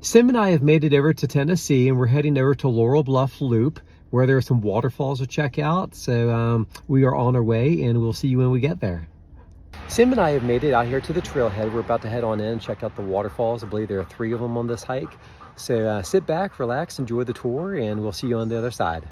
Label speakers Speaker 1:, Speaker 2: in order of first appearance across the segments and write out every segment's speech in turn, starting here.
Speaker 1: Sim and I have made it over to Tennessee, and we're heading over to Laurel Bluff Loop, where there are some waterfalls to check out. So we are on our way, and we'll see you when we get there. Sim and I have made it out here to the trailhead. We're about to head on in and check out the waterfalls. I believe there are 3 of them on this hike. So sit back, relax, enjoy the tour, and we'll see you on the other side.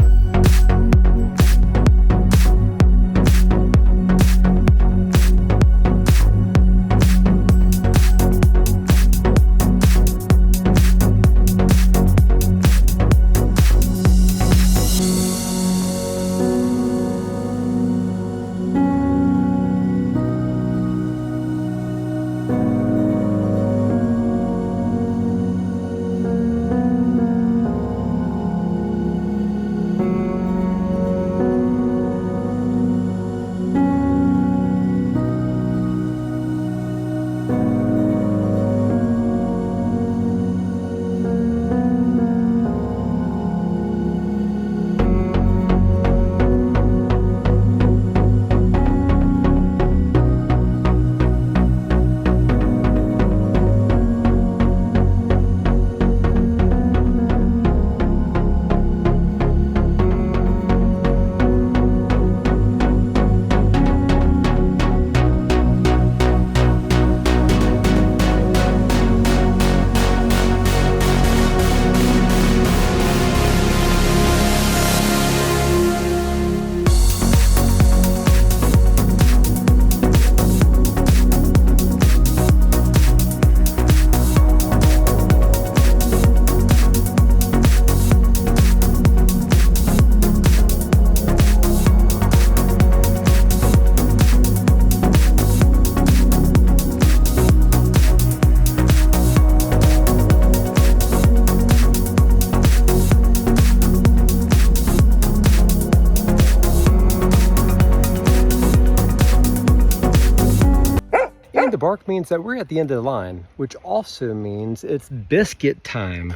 Speaker 1: The bark means that we're at the end of the line, which also means it's biscuit time.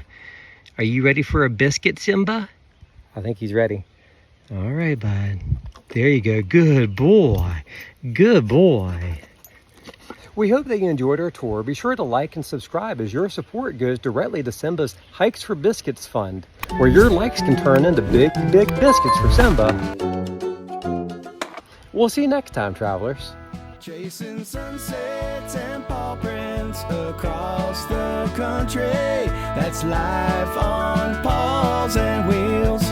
Speaker 1: Are you ready for a biscuit, Simba? I think he's ready. All right, bud. There you go. Good boy. Good boy. We hope that you enjoyed our tour. Be sure to like and subscribe, as your support goes directly to Simba's Hikes for Biscuits Fund, where your likes can turn into big, big biscuits for Simba. We'll see you next time, travelers.
Speaker 2: Chasing sunsets and paw prints across the country. That's life on paws and wheels.